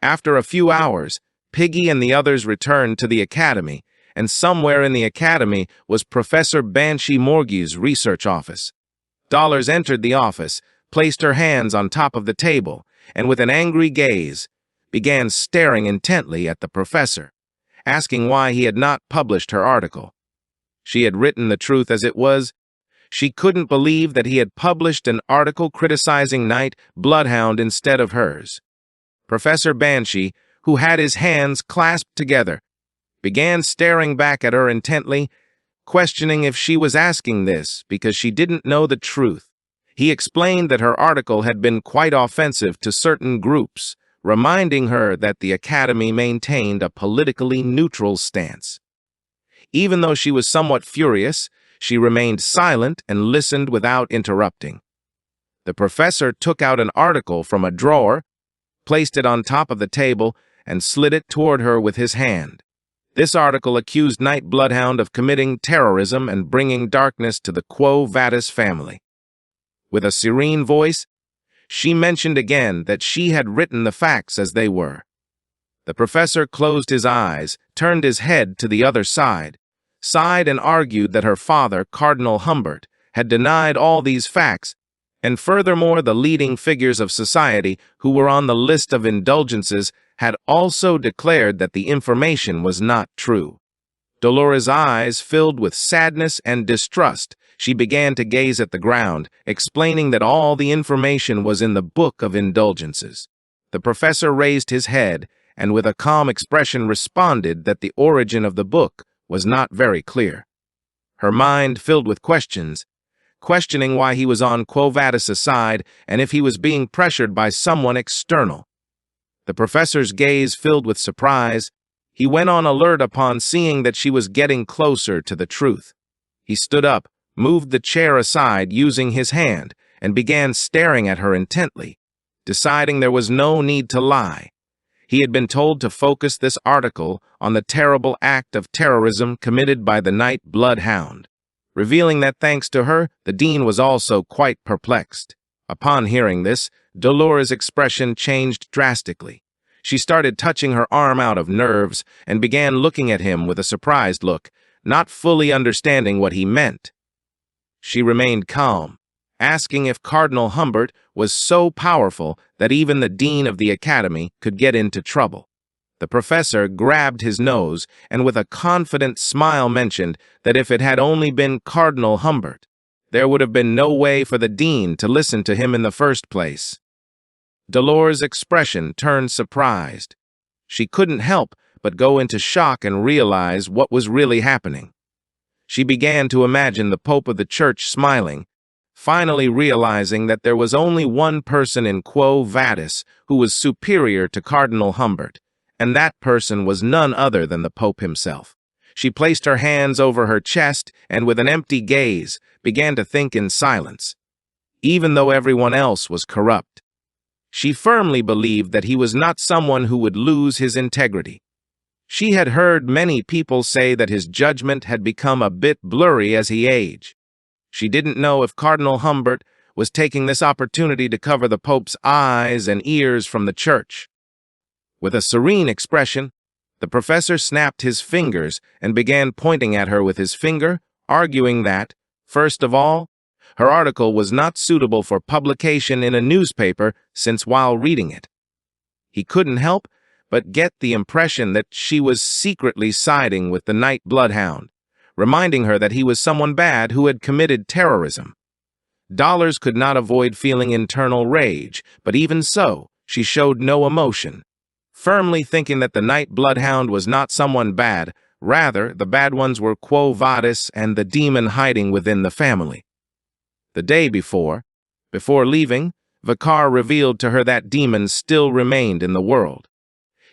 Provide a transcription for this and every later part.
After a few hours, Piggy and the others returned to the academy, and somewhere in the academy was Professor Banshee Morgie's research office. Dollars entered the office, placed her hands on top of the table, and with an angry gaze, began staring intently at the professor, asking why he had not published her article. She had written the truth as it was. She couldn't believe that he had published an article criticizing Night Bloodhound instead of hers. Professor Banshee, who had his hands clasped together, began staring back at her intently, questioning if she was asking this because she didn't know the truth. He explained that her article had been quite offensive to certain groups, reminding her that the Academy maintained a politically neutral stance. Even though she was somewhat furious, she remained silent and listened without interrupting. The professor took out an article from a drawer, placed it on top of the table, and slid it toward her with his hand. This article accused Night Bloodhound of committing terrorism and bringing darkness to the Quo Vadis family. With a serene voice, she mentioned again that she had written the facts as they were. The professor closed his eyes, turned his head to the other side, sighed and argued that her father, Cardinal Humbert, had denied all these facts, and furthermore the leading figures of society who were on the list of indulgences had also declared that the information was not true. Dolores' eyes filled with sadness and distrust. She began to gaze at the ground, explaining that all the information was in the Book of Indulgences. The professor raised his head and with a calm expression responded that the origin of the book was not very clear. Her mind filled with questions, questioning why he was on Quo Vadis' side and if he was being pressured by someone external. The professor's gaze filled with surprise. He went on alert upon seeing that she was getting closer to the truth. He stood up, moved the chair aside using his hand, and began staring at her intently, deciding there was no need to lie. He had been told to focus this article on the terrible act of terrorism committed by the Night Bloodhound, revealing that thanks to her, the dean was also quite perplexed. Upon hearing this, Dolores' expression changed drastically. She started touching her arm out of nerves and began looking at him with a surprised look, not fully understanding what he meant. She remained calm, asking if Cardinal Humbert was so powerful that even the dean of the academy could get into trouble. The professor grabbed his nose and with a confident smile mentioned that if it had only been Cardinal Humbert, there would have been no way for the dean to listen to him in the first place. Dolores' expression turned surprised. She couldn't help but go into shock and realize what was really happening. She began to imagine the Pope of the Church smiling, finally realizing that there was only one person in Quo Vadis who was superior to Cardinal Humbert, and that person was none other than the Pope himself. She placed her hands over her chest and with an empty gaze began to think in silence. Even though everyone else was corrupt, she firmly believed that he was not someone who would lose his integrity. She had heard many people say that his judgment had become a bit blurry as he aged. She didn't know if Cardinal Humbert was taking this opportunity to cover the Pope's eyes and ears from the church. With a serene expression, the professor snapped his fingers and began pointing at her with his finger, arguing that, first of all, her article was not suitable for publication in a newspaper since while reading it, he couldn't help but get the impression that she was secretly siding with the Night Bloodhound, reminding her that he was someone bad who had committed terrorism. Dollars could not avoid feeling internal rage, but even so, she showed no emotion, firmly thinking that the Night Bloodhound was not someone bad, rather the bad ones were Quo Vadis and the demon hiding within the family. The day before leaving, Vicar revealed to her that demons still remained in the world.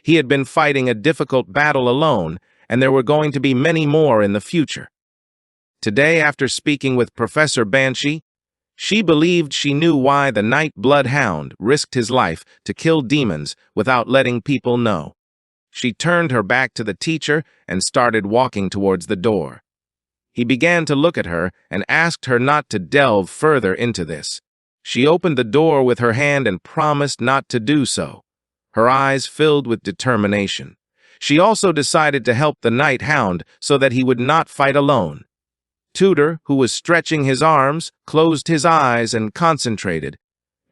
He had been fighting a difficult battle alone, and there were going to be many more in the future. Today, after speaking with Professor Banshee, she believed she knew why the Night Bloodhound risked his life to kill demons without letting people know. She turned her back to the teacher and started walking towards the door. He began to look at her and asked her not to delve further into this. She opened the door with her hand and promised not to do so. her eyes filled with determination. She also decided to help the night hound so that he would not fight alone. Tudor, who was stretching his arms, closed his eyes and concentrated,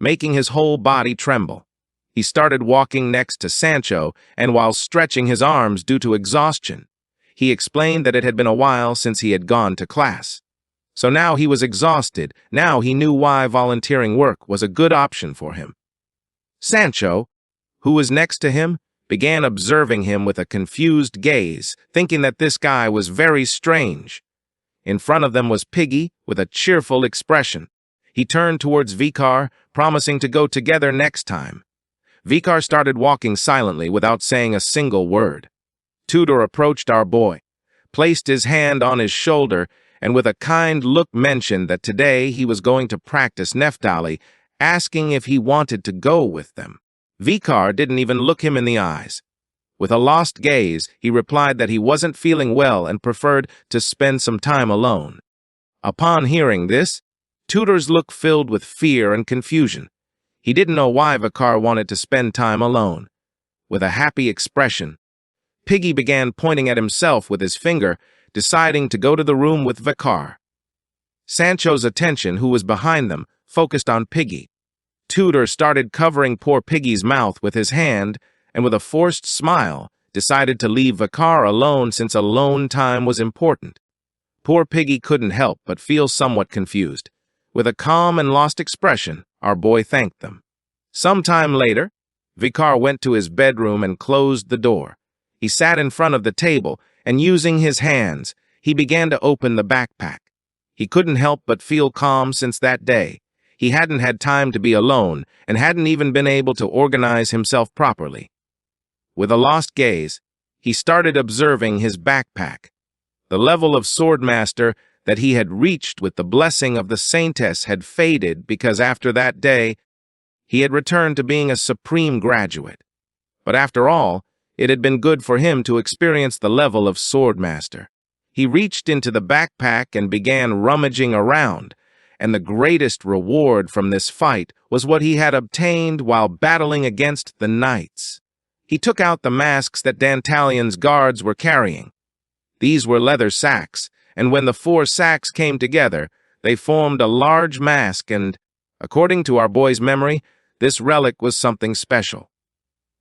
making his whole body tremble. He started walking next to Sancho, and while stretching his arms due to exhaustion, he explained that it had been a while since he had gone to class. So now he was exhausted. Now he knew why volunteering work was a good option for him. Sancho, who was next to him, began observing him with a confused gaze, thinking that this guy was very strange. In front of them was Piggy, with a cheerful expression. He turned towards Vikar, promising to go together next time. Vikar started walking silently without saying a single word. Tudor approached our boy, placed his hand on his shoulder, and with a kind look mentioned that today he was going to practice Neftali, asking if he wanted to go with them. Vikar didn't even look him in the eyes. With a lost gaze, he replied that he wasn't feeling well and preferred to spend some time alone. Upon hearing this, Tudor's look filled with fear and confusion. He didn't know why Vikar wanted to spend time alone. With a happy expression, Piggy began pointing at himself with his finger, deciding to go to the room with Vikar. Sancho's attention, who was behind them, focused on Piggy. Tudor started covering poor Piggy's mouth with his hand, and with a forced smile, decided to leave Vikar alone since alone time was important. Poor Piggy couldn't help but feel somewhat confused. With a calm and lost expression, our boy thanked them. Some time later, Vikar went to his bedroom and closed the door. He sat in front of the table, and using his hands, he began to open the backpack. He couldn't help but feel calm since that day. He hadn't had time to be alone, and hadn't even been able to organize himself properly. With a lost gaze, he started observing his backpack. The level of swordmaster that he had reached with the blessing of the saintess had faded because after that day, he had returned to being a supreme graduate. But after all, it had been good for him to experience the level of swordmaster. He reached into the backpack and began rummaging around, and the greatest reward from this fight was what he had obtained while battling against the knights. He took out the masks that Dantalion's guards were carrying. These were leather sacks, and when the 4 sacks came together, they formed a large mask and, according to our boy's memory, this relic was something special.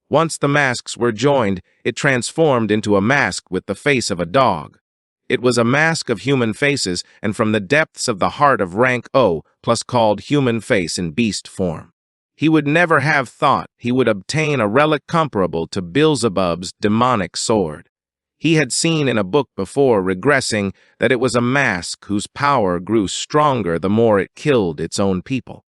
Once the masks were joined, it transformed into a mask with the face of a dog. It was a mask of human faces, and from the depths of the heart of rank O, plus called human face in beast form. He would never have thought he would obtain a relic comparable to Beelzebub's demonic sword. He had seen in a book before regressing that it was a mask whose power grew stronger the more it killed its own people.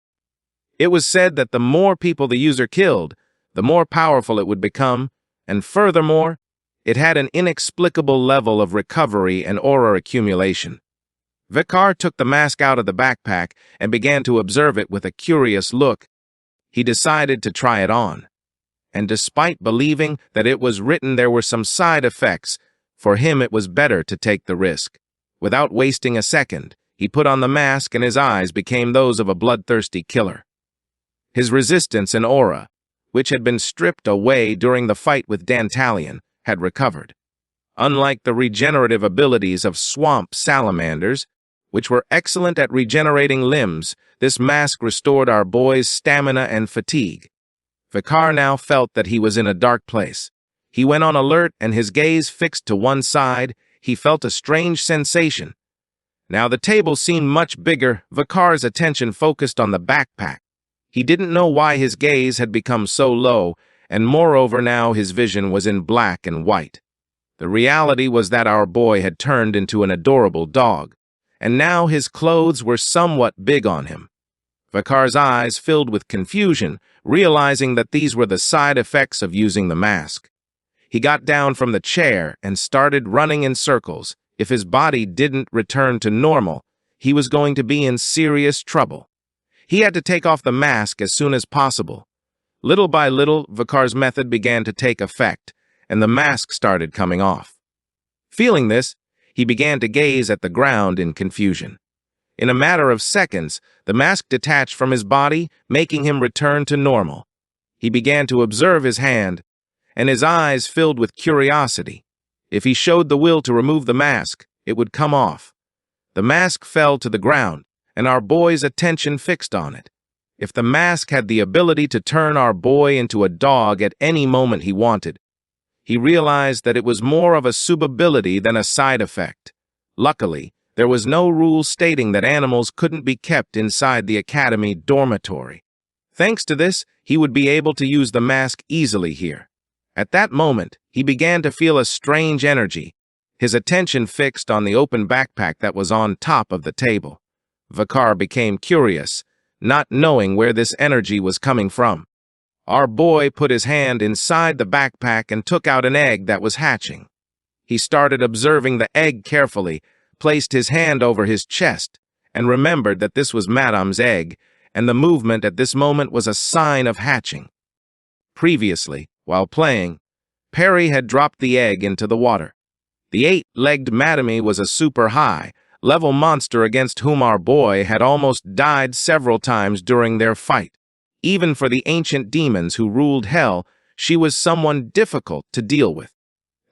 It was said that the more people the user killed, the more powerful it would become, and furthermore, it had an inexplicable level of recovery and aura accumulation. Vikar took the mask out of the backpack and began to observe it with a curious look. He decided to try it on. And despite believing that it was written there were some side effects, for him it was better to take the risk. Without wasting a second, he put on the mask and his eyes became those of a bloodthirsty killer. His resistance and aura, which had been stripped away during the fight with Dantalion, had recovered. Unlike the regenerative abilities of swamp salamanders, which were excellent at regenerating limbs, this mask restored our boy's stamina and fatigue. Vikar now felt that he was in a dark place. He went on alert and his gaze fixed to one side. He felt a strange sensation. Now the table seemed much bigger. Vikar's attention focused on the backpack. He didn't know why his gaze had become so low, and moreover now his vision was in black and white. The reality was that our boy had turned into an adorable dog, and now his clothes were somewhat big on him. Vikar's eyes filled with confusion, realizing that these were the side effects of using the mask. He got down from the chair and started running in circles. If his body didn't return to normal, he was going to be in serious trouble. He had to take off the mask as soon as possible. Little by little, Vikar's method began to take effect, and the mask started coming off. Feeling this, he began to gaze at the ground in confusion. In a matter of seconds, the mask detached from his body, making him return to normal. He began to observe his hand, and his eyes filled with curiosity. If he showed the will to remove the mask, it would come off. The mask fell to the ground, and our boy's attention fixed on it. If the mask had the ability to turn our boy into a dog at any moment he wanted, he realized that it was more of a subability than a side effect. Luckily, there was no rule stating that animals couldn't be kept inside the academy dormitory. Thanks to this, he would be able to use the mask easily here. At that moment, he began to feel a strange energy, his attention fixed on the open backpack that was on top of the table. Vakar became curious, not knowing where this energy was coming from. Our boy put his hand inside the backpack and took out an egg that was hatching. He started observing the egg carefully, placed his hand over his chest, and remembered that this was Madame's egg, and the movement at this moment was a sign of hatching. Previously, while playing, Perry had dropped the egg into the water. The 8-legged Madame was a super high-level monster against whom our boy had almost died several times during their fight. Even for the ancient demons who ruled hell, she was someone difficult to deal with.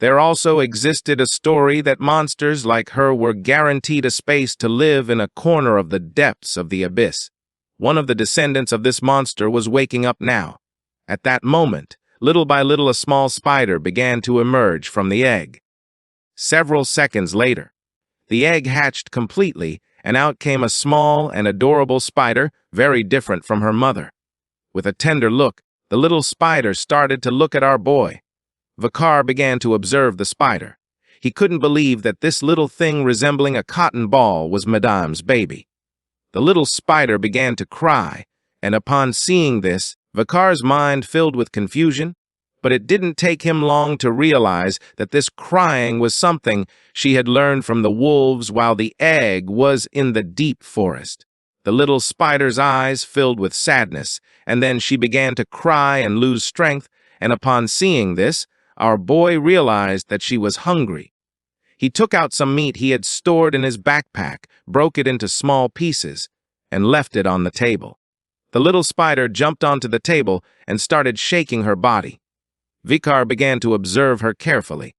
There also existed a story that monsters like her were guaranteed a space to live in a corner of the depths of the abyss. One of the descendants of this monster was waking up now. At that moment, little by little a small spider began to emerge from the egg. Several seconds later, the egg hatched completely, and out came a small and adorable spider, very different from her mother. With a tender look, the little spider started to look at our boy. Vakar began to observe the spider. He couldn't believe that this little thing resembling a cotton ball was Madame's baby. The little spider began to cry, and upon seeing this, Vakar's mind filled with confusion, but it didn't take him long to realize that this crying was something she had learned from the wolves while the egg was in the deep forest. The little spider's eyes filled with sadness, and then she began to cry and lose strength, and upon seeing this, our boy realized that she was hungry. He took out some meat he had stored in his backpack, broke it into small pieces, and left it on the table. The little spider jumped onto the table and started shaking her body. Vakar began to observe her carefully.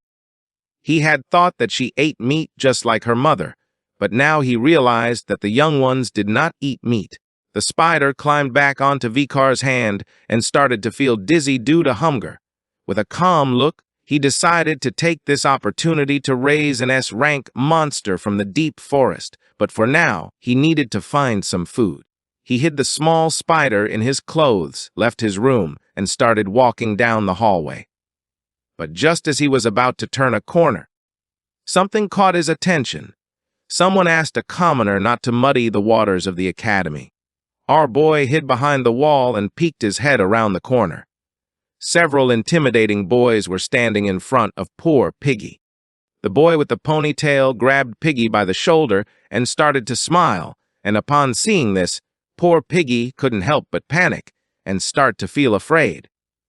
He had thought that she ate meat just like her mother, but now he realized that the young ones did not eat meat. The spider climbed back onto Vakar's hand and started to feel dizzy due to hunger. With a calm look, he decided to take this opportunity to raise an S-rank monster from the deep forest, but for now, he needed to find some food. He hid the small spider in his clothes, left his room, and started walking down the hallway. But just as he was about to turn a corner, something caught his attention. Someone asked a commoner not to muddy the waters of the academy. Our boy hid behind the wall and peeked his head around the corner. Several intimidating boys were standing in front of poor Piggy. The boy with the ponytail grabbed Piggy by the shoulder and started to smile, and upon seeing this, poor Piggy couldn't help but panic and start to feel afraid.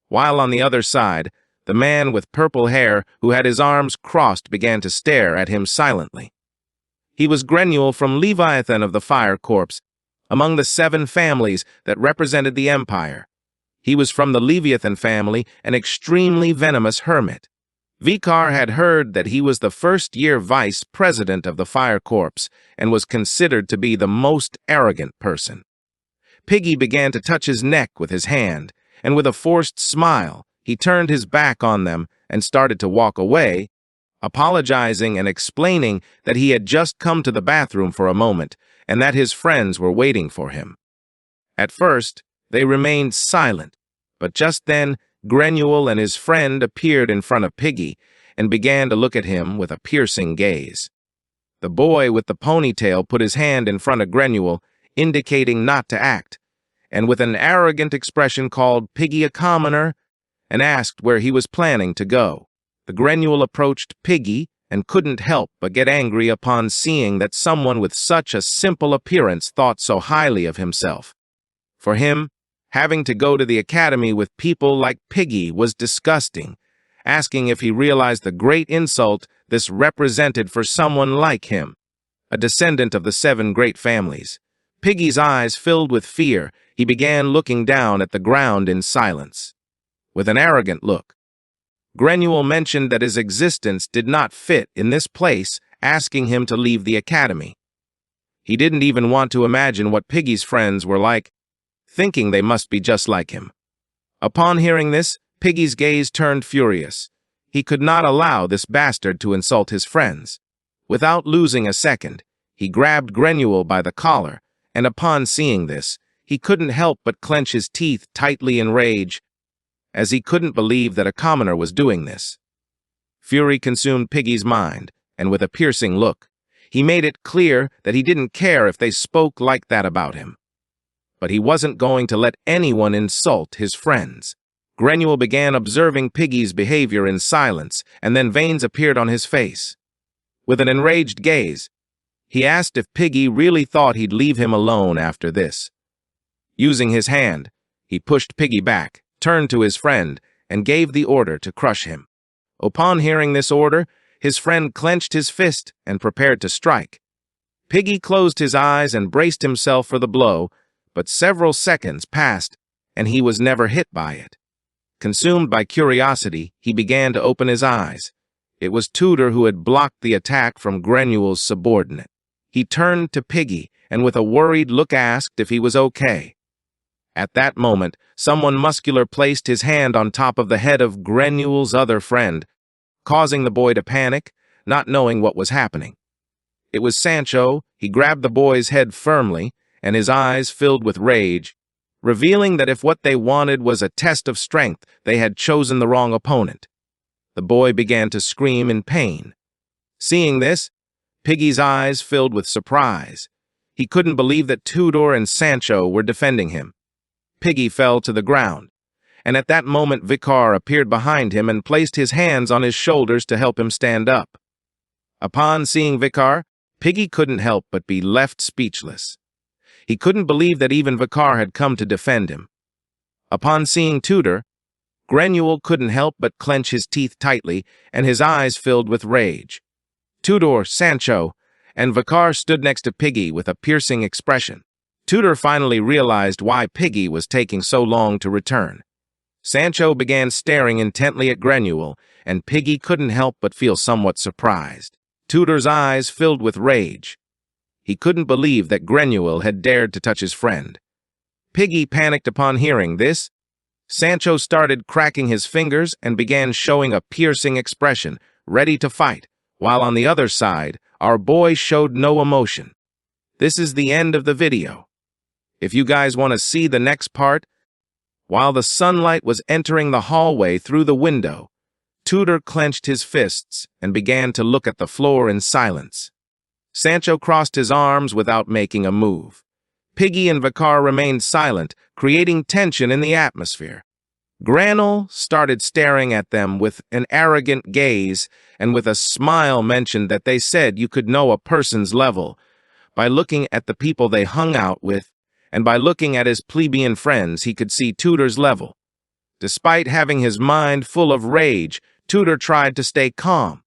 While on the other side, the man with purple hair who had his arms crossed began to stare at him silently. He was Grenule from Leviathan of the Fire Corps, among the 7 families that represented the Empire. He was from the Leviathan family, an extremely venomous hermit. Vakar had heard that he was the first-year vice president of the Fire Corps and was considered to be the most arrogant person. Piggy began to touch his neck with his hand, and with a forced smile, he turned his back on them and started to walk away, apologizing and explaining that he had just come to the bathroom for a moment and that his friends were waiting for him. At first, they remained silent, but just then, Grenule and his friend appeared in front of Piggy and began to look at him with a piercing gaze. The boy with the ponytail put his hand in front of Grenule, indicating not to act, and with an arrogant expression called Piggy a commoner and asked where he was planning to go. The Grenule approached Piggy and couldn't help but get angry upon seeing that someone with such a simple appearance thought so highly of himself. For him, having to go to the academy with people like Piggy was disgusting, asking if he realized the great insult this represented for someone like him, a descendant of the 7 great families. Piggy's eyes filled with fear. He began looking down at the ground in silence, with an arrogant look. Grenouille mentioned that his existence did not fit in this place, asking him to leave the academy. He didn't even want to imagine what Piggy's friends were like, thinking they must be just like him. Upon hearing this, Piggy's gaze turned furious. He could not allow this bastard to insult his friends. Without losing a second, he grabbed Grenouille by the collar, and upon seeing this, he couldn't help but clench his teeth tightly in rage, as he couldn't believe that a commoner was doing this. Fury consumed Piggy's mind, and with a piercing look, he made it clear that he didn't care if they spoke like that about him. But he wasn't going to let anyone insult his friends. Grenouille began observing Piggy's behavior in silence, and then veins appeared on his face. With an enraged gaze, he asked if Piggy really thought he'd leave him alone after this. Using his hand, he pushed Piggy back, turned to his friend, and gave the order to crush him. Upon hearing this order, his friend clenched his fist and prepared to strike. Piggy closed his eyes and braced himself for the blow, but several seconds passed, and he was never hit by it. Consumed by curiosity, he began to open his eyes. It was Tudor who had blocked the attack from Grenouille's subordinate. He turned to Piggy and with a worried look asked if he was okay. At that moment, someone muscular placed his hand on top of the head of Grenouille's other friend, causing the boy to panic, not knowing what was happening. It was Sancho. He grabbed the boy's head firmly, and his eyes filled with rage, revealing that if what they wanted was a test of strength, they had chosen the wrong opponent. The boy began to scream in pain. Seeing this, Piggy's eyes filled with surprise. He couldn't believe that Tudor and Sancho were defending him. Piggy fell to the ground, and at that moment Vicar appeared behind him and placed his hands on his shoulders to help him stand up. Upon seeing Vicar, Piggy couldn't help but be left speechless. He couldn't believe that even Vicar had come to defend him. Upon seeing Tudor, Grenouille couldn't help but clench his teeth tightly, and his eyes filled with rage. Tudor, Sancho, and Vicar stood next to Piggy with a piercing expression. Tudor finally realized why Piggy was taking so long to return. Sancho began staring intently at Grenouille, and Piggy couldn't help but feel somewhat surprised. Tudor's eyes filled with rage. He couldn't believe that Grenouille had dared to touch his friend. Piggy panicked upon hearing this. Sancho started cracking his fingers and began showing a piercing expression, ready to fight, while on the other side, our boy showed no emotion. This is the end of the video. If you guys want to see the next part, while the sunlight was entering the hallway through the window, Tudor clenched his fists and began to look at the floor in silence. Sancho crossed his arms without making a move. Piggy and Vicar remained silent, creating tension in the atmosphere. Grenouille started staring at them with an arrogant gaze and with a smile mentioned that they said you could know a person's level by looking at the people they hung out with, and by looking at his plebeian friends he could see Tudor's level. Despite having his mind full of rage, Tudor tried to stay calm,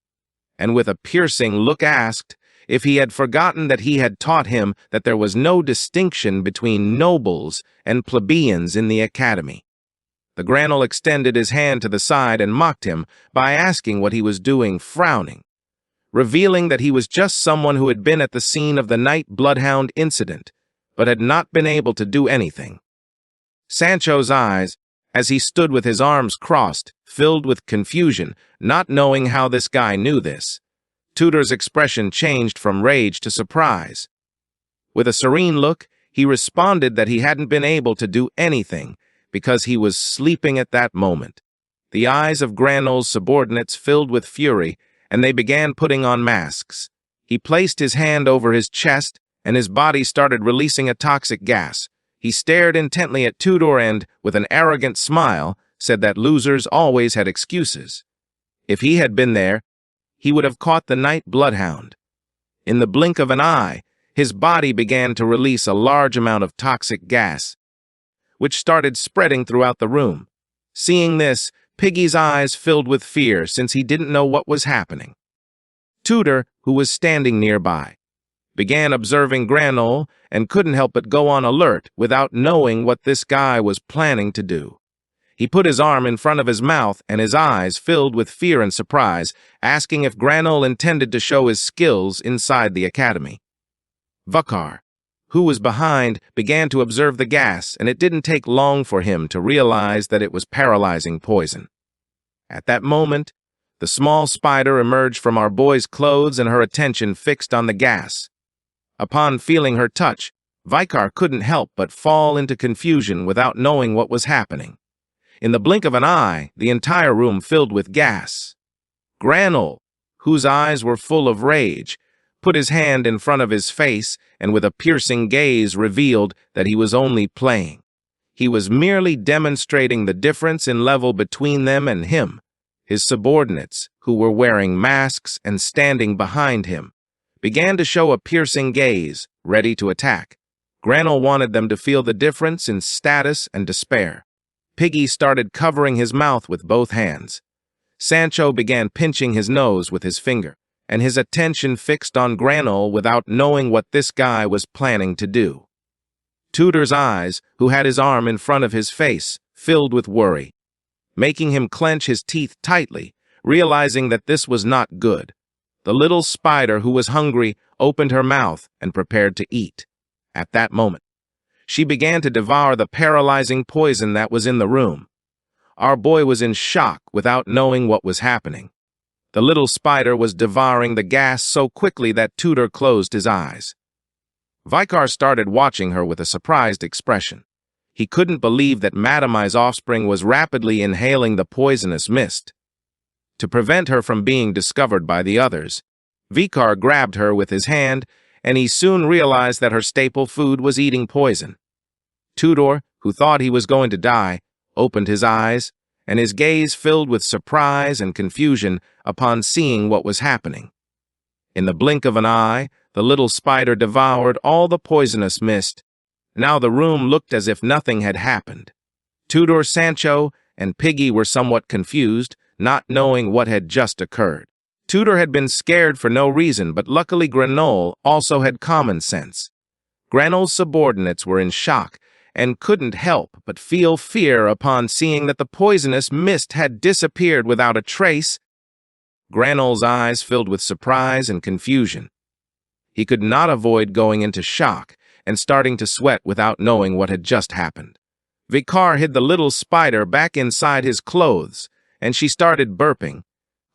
and with a piercing look asked if he had forgotten that he had taught him that there was no distinction between nobles and plebeians in the academy. The Grenouille extended his hand to the side and mocked him by asking what he was doing, frowning, revealing that he was just someone who had been at the scene of the night bloodhound incident, but had not been able to do anything. Sancho's eyes, as he stood with his arms crossed, filled with confusion, not knowing how this guy knew this. Tudor's expression changed from rage to surprise. With a serene look, he responded that he hadn't been able to do anything because he was sleeping at that moment. The eyes of Grenouille's subordinates filled with fury, and they began putting on masks. He placed his hand over his chest, and his body started releasing a toxic gas. He stared intently at Tudor and, with an arrogant smile, said that losers always had excuses. If he had been there, he would have caught the night bloodhound. In the blink of an eye, his body began to release a large amount of toxic gas, which started spreading throughout the room. Seeing this, Piggy's eyes filled with fear since he didn't know what was happening. Tudor, who was standing nearby, began observing Granol and couldn't help but go on alert without knowing what this guy was planning to do. He put his arm in front of his mouth and his eyes filled with fear and surprise, asking if Granol intended to show his skills inside the academy. Vakar, who was behind, began to observe the gas, and it didn't take long for him to realize that it was paralyzing poison. At that moment, the small spider emerged from our boy's clothes and her attention fixed on the gas. Upon feeling her touch, Vikar couldn't help but fall into confusion without knowing what was happening. In the blink of an eye, the entire room filled with gas. Granol, whose eyes were full of rage, put his hand in front of his face and with a piercing gaze revealed that he was only playing. He was merely demonstrating the difference in level between them and him. His subordinates, who were wearing masks and standing behind him, began to show a piercing gaze, ready to attack. Granol wanted them to feel the difference in status and despair. Piggy started covering his mouth with both hands. Sancho began pinching his nose with his finger, and his attention fixed on Granol without knowing what this guy was planning to do. Tudor's eyes, who had his arm in front of his face, filled with worry, making him clench his teeth tightly, realizing that this was not good. The little spider, who was hungry, opened her mouth and prepared to eat. At that moment, she began to devour the paralyzing poison that was in the room. Our boy was in shock without knowing what was happening. The little spider was devouring the gas so quickly that Tudor closed his eyes. Vikar started watching her with a surprised expression. He couldn't believe that Madamai's offspring was rapidly inhaling the poisonous mist. To prevent her from being discovered by the others, Vikar grabbed her with his hand, and he soon realized that her staple food was eating poison. Tudor, who thought he was going to die, opened his eyes, and his gaze filled with surprise and confusion upon seeing what was happening. In the blink of an eye, the little spider devoured all the poisonous mist. Now the room looked as if nothing had happened. Tudor, Sancho, and Piggy were somewhat confused, not knowing what had just occurred. Tudor had been scared for no reason, but luckily Granol also had common sense. Granol's subordinates were in shock and couldn't help but feel fear upon seeing that the poisonous mist had disappeared without a trace. Granol's eyes filled with surprise and confusion. He could not avoid going into shock and starting to sweat without knowing what had just happened. Vikar hid the little spider back inside his clothes, and she started burping,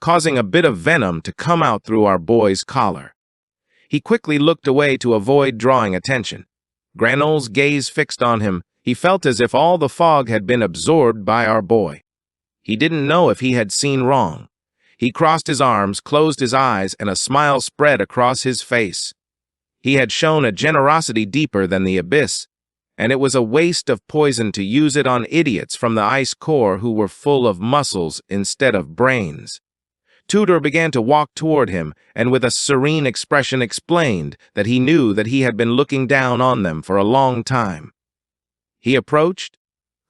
causing a bit of venom to come out through our boy's collar. He quickly looked away to avoid drawing attention. Granol's gaze fixed on him. He felt as if all the fog had been absorbed by our boy. He didn't know if he had seen wrong. He crossed his arms, closed his eyes, and a smile spread across his face. He had shown a generosity deeper than the abyss, and it was a waste of poison to use it on idiots from the ice core who were full of muscles instead of brains. Tudor began to walk toward him, and with a serene expression explained that he knew that he had been looking down on them for a long time. He approached,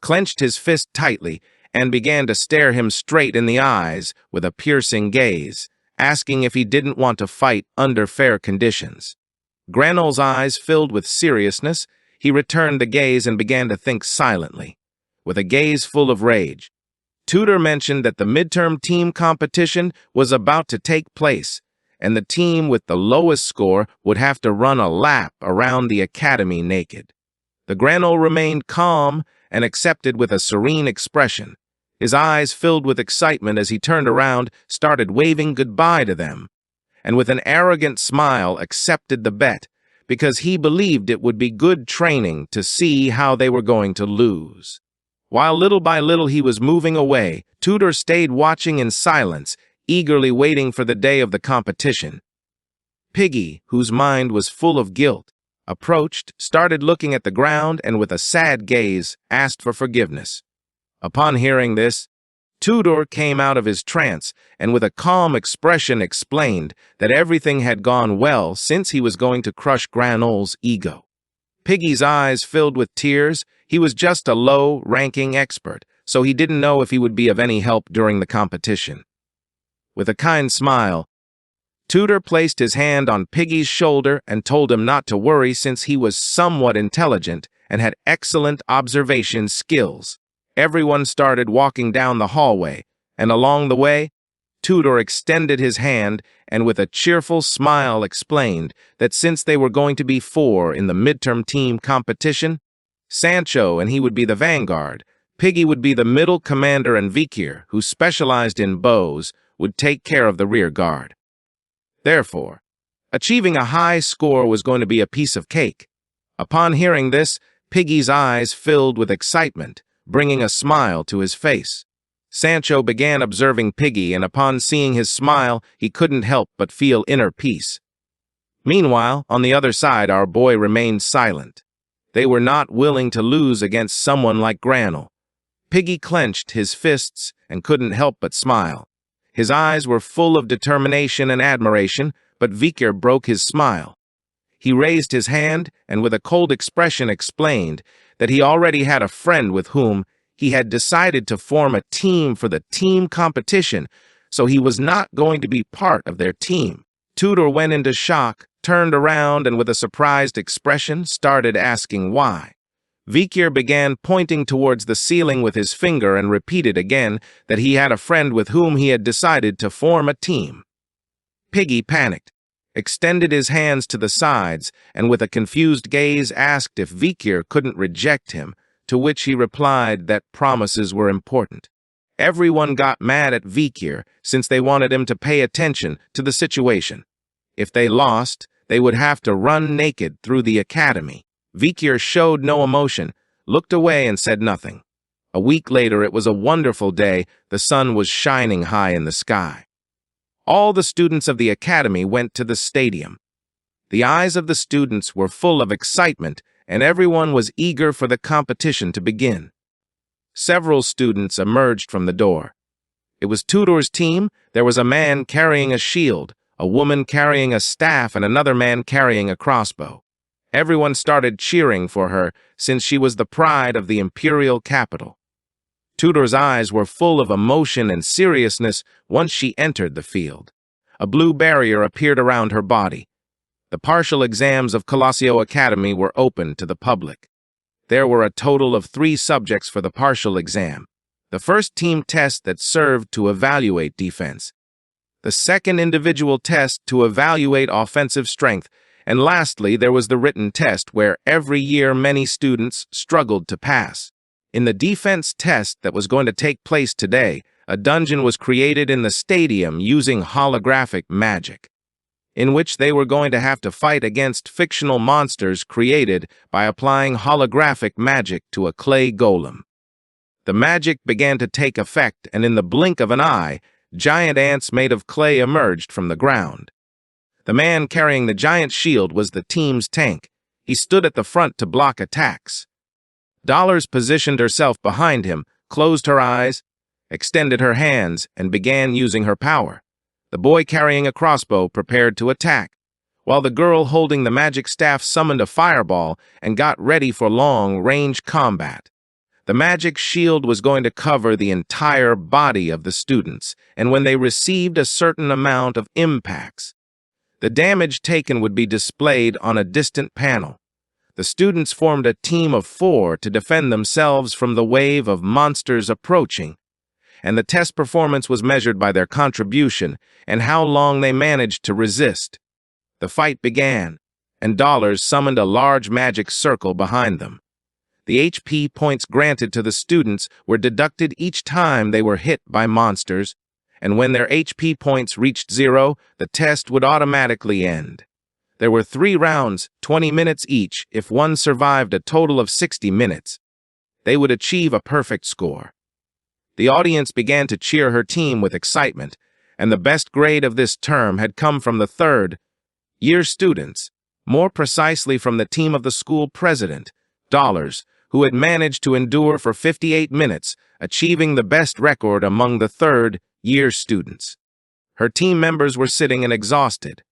clenched his fist tightly, and began to stare him straight in the eyes with a piercing gaze, asking if he didn't want to fight under fair conditions. Granol's eyes filled with seriousness. He returned the gaze and began to think silently, with a gaze full of rage. Tudor mentioned that the midterm team competition was about to take place, and the team with the lowest score would have to run a lap around the academy naked. The Granol remained calm and accepted with a serene expression. His eyes filled with excitement as he turned around, started waving goodbye to them, and with an arrogant smile accepted the bet, because he believed it would be good training to see how they were going to lose. While little by little he was moving away, Tudor stayed watching in silence, eagerly waiting for the day of the competition. Piggy, whose mind was full of guilt, approached, started looking at the ground, and with a sad gaze, asked for forgiveness. Upon hearing this, Tudor came out of his trance and with a calm expression explained that everything had gone well since he was going to crush Granol's ego. Piggy's eyes filled with tears. He was just a low-ranking expert, so he didn't know if he would be of any help during the competition. With a kind smile, Tutor placed his hand on Piggy's shoulder and told him not to worry since he was somewhat intelligent and had excellent observation skills. Everyone started walking down the hallway, and along the way, Tutor extended his hand and with a cheerful smile explained that since they were going to be four in the midterm team competition, Sancho and he would be the vanguard, Piggy would be the middle commander, and Vikir, who specialized in bows, would take care of the rear guard. Therefore, achieving a high score was going to be a piece of cake. Upon hearing this, Piggy's eyes filled with excitement, bringing a smile to his face. Sancho began observing Piggy, and upon seeing his smile, he couldn't help but feel inner peace. Meanwhile, on the other side, our boy remained silent. They were not willing to lose against someone like Granel. Piggy clenched his fists and couldn't help but smile. His eyes were full of determination and admiration, but Vikir broke his smile. He raised his hand and with a cold expression explained that he already had a friend with whom he had decided to form a team for the team competition, so he was not going to be part of their team. Tutor went into shock, turned around, and with a surprised expression started asking why. Vikir began pointing towards the ceiling with his finger and repeated again that he had a friend with whom he had decided to form a team. Piggy panicked, extended his hands to the sides, and with a confused gaze asked if Vikir couldn't reject him, to which he replied that promises were important. Everyone got mad at Vikir since they wanted him to pay attention to the situation. If they lost, they would have to run naked through the academy. Vikir showed no emotion, looked away, and said nothing. A week later, it was a wonderful day. The sun was shining high in the sky. All the students of the academy went to the stadium. The eyes of the students were full of excitement, and everyone was eager for the competition to begin. Several students emerged from the door. It was Tutor's team. There was a man carrying a shield, a woman carrying a staff, and another man carrying a crossbow. Everyone started cheering for her since she was the pride of the imperial capital. Tutor's eyes were full of emotion and seriousness once she entered the field. A blue barrier appeared around her body. The partial exams of Colosio Academy were open to the public. There were a total of 3 subjects for the partial exam. The first team test that served to evaluate defense. The second individual test to evaluate offensive strength. And lastly, there was the written test where every year many students struggled to pass. In the defense test that was going to take place today, a dungeon was created in the stadium using holographic magic, in which they were going to have to fight against fictional monsters created by applying holographic magic to a clay golem. The magic began to take effect, and in the blink of an eye, giant ants made of clay emerged from the ground. The man carrying the giant shield was the team's tank. He stood at the front to block attacks. Dollars positioned herself behind him, closed her eyes, extended her hands, and began using her power. The boy carrying a crossbow prepared to attack, while the girl holding the magic staff summoned a fireball and got ready for long-range combat. The magic shield was going to cover the entire body of the students, and when they received a certain amount of impacts, the damage taken would be displayed on a distant panel. The students formed a team of 4 to defend themselves from the wave of monsters approaching, and the test performance was measured by their contribution and how long they managed to resist. The fight began, and Dollars summoned a large magic circle behind them. The HP points granted to the students were deducted each time they were hit by monsters, and when their HP points reached 0, the test would automatically end. There were 3 rounds, 20 minutes each. If one survived a total of 60 minutes, they would achieve a perfect score. The audience began to cheer her team with excitement, and the best grade of this term had come from the 3rd-year students, more precisely from the team of the school president, Dollars, who had managed to endure for 58 minutes, achieving the best record among the 3rd-year students. Her team members were sitting and exhausted.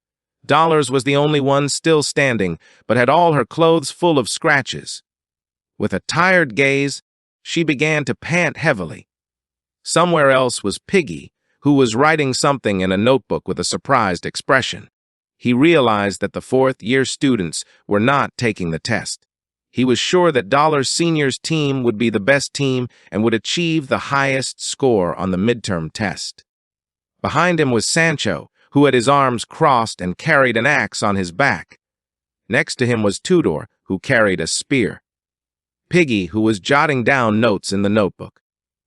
Dollars was the only one still standing, but had all her clothes full of scratches. With a tired gaze, she began to pant heavily. Somewhere else was Piggy, who was writing something in a notebook with a surprised expression. He realized that the fourth-year students were not taking the test. He was sure that Senior's team would be the best team and would achieve the highest score on the midterm test. Behind him was Sancho, who had his arms crossed and carried an axe on his back. Next to him was Tudor, who carried a spear. Piggy, who was jotting down notes in the notebook,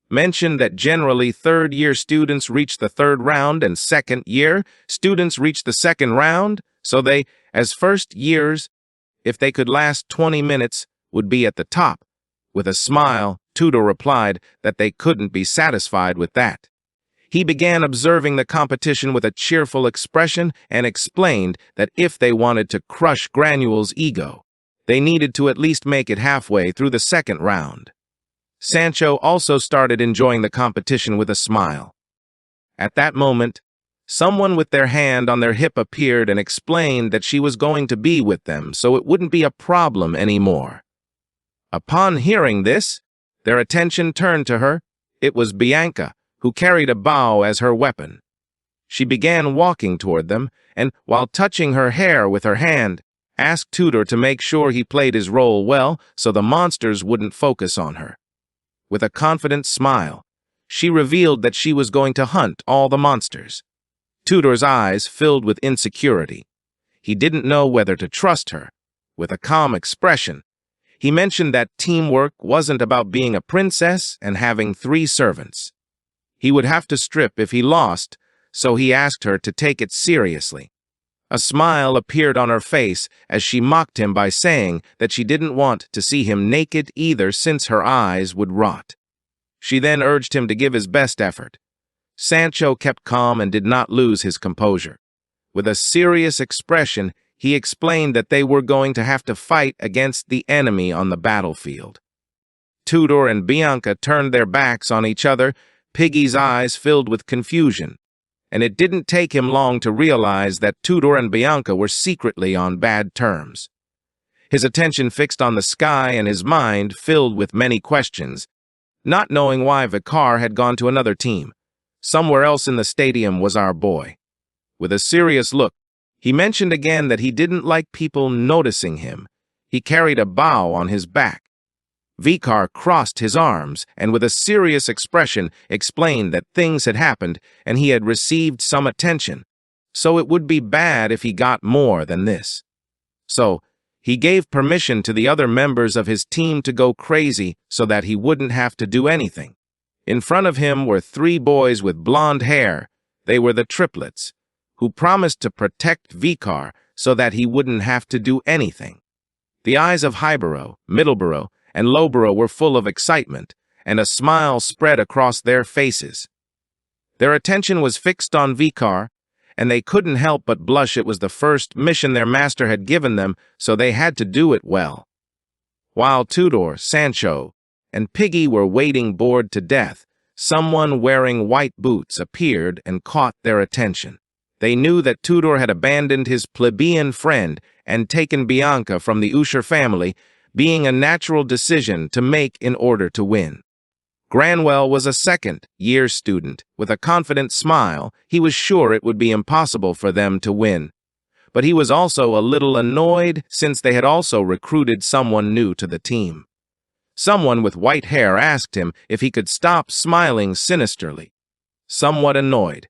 mentioned that generally third-year students reach the third round and second-year students reach the second round, so they, as first years, if they could last 20 minutes, would be at the top. With a smile, Tudor replied that they couldn't be satisfied with that. He began observing the competition with a cheerful expression and explained that if they wanted to crush Granule's ego, they needed to at least make it halfway through the second round. Sancho also started enjoying the competition with a smile. At that moment, someone with their hand on their hip appeared and explained that she was going to be with them, so it wouldn't be a problem anymore. Upon hearing this, their attention turned to her. It was Bianca, who carried a bow as her weapon. She began walking toward them, and, while touching her hair with her hand, asked Tudor to make sure he played his role well so the monsters wouldn't focus on her. With a confident smile, she revealed that she was going to hunt all the monsters. Tudor's eyes filled with insecurity. He didn't know whether to trust her. With a calm expression, he mentioned that teamwork wasn't about being a princess and having 3 servants. He would have to strip if he lost, so he asked her to take it seriously. A smile appeared on her face as she mocked him by saying that she didn't want to see him naked either since her eyes would rot. She then urged him to give his best effort. Sancho kept calm and did not lose his composure. With a serious expression, he explained that they were going to have to fight against the enemy on the battlefield. Tudor and Bianca turned their backs on each other, Piggy's eyes filled with confusion, and it didn't take him long to realize that Tudor and Bianca were secretly on bad terms. His attention fixed on the sky and his mind filled with many questions, not knowing why Vicar had gone to another team. Somewhere else in the stadium was our boy. With a serious look, he mentioned again that he didn't like people noticing him. He carried a bow on his back. Vicar crossed his arms and with a serious expression explained that things had happened and he had received some attention, so it would be bad if he got more than this. So, he gave permission to the other members of his team to go crazy so that he wouldn't have to do anything. In front of him were 3 boys with blonde hair. They were the triplets, who promised to protect Vicar so that he wouldn't have to do anything. The eyes of Highborough, Middleborough, and Lowborough were full of excitement, and a smile spread across their faces. Their attention was fixed on Vicar, and they couldn't help but blush. It was the first mission their master had given them, so they had to do it well. While Tudor, Sancho, and Piggy were waiting bored to death, someone wearing white boots appeared and caught their attention. They knew that Tudor had abandoned his plebeian friend and taken Bianca from the Usher family, being a natural decision to make in order to win. Granwell was a second-year student. With a confident smile, he was sure it would be impossible for them to win. But he was also a little annoyed since they had also recruited someone new to the team. Someone with white hair asked him if he could stop smiling sinisterly. Somewhat annoyed,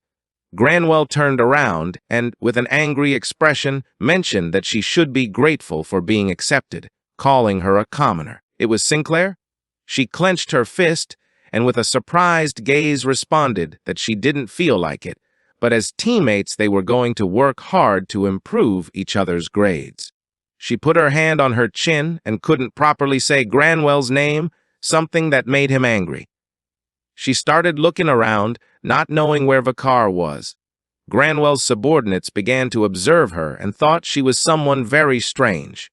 Granwell turned around and, with an angry expression, mentioned that she should be grateful for being accepted, calling her a commoner. It was Sinclair? She clenched her fist and with a surprised gaze responded that she didn't feel like it, but as teammates they were going to work hard to improve each other's grades. She put her hand on her chin and couldn't properly say Granwell's name, something that made him angry. She started looking around, not knowing where Vicar was. Granwell's subordinates began to observe her and thought she was someone very strange.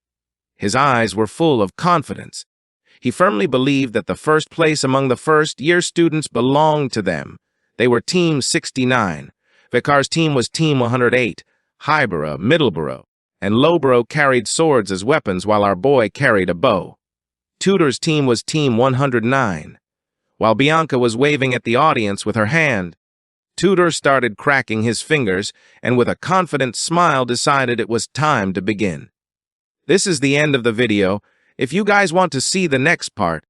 His eyes were full of confidence. He firmly believed that the first place among the first-year students belonged to them. They were Team 69. Vicar's team was Team 108. Highborough, Middleborough, and Lowborough carried swords as weapons while our boy carried a bow. Tudor's team was Team 109. While Bianca was waving at the audience with her hand, Tutor started cracking his fingers and with a confident smile decided it was time to begin. This is the end of the video. If you guys want to see the next part,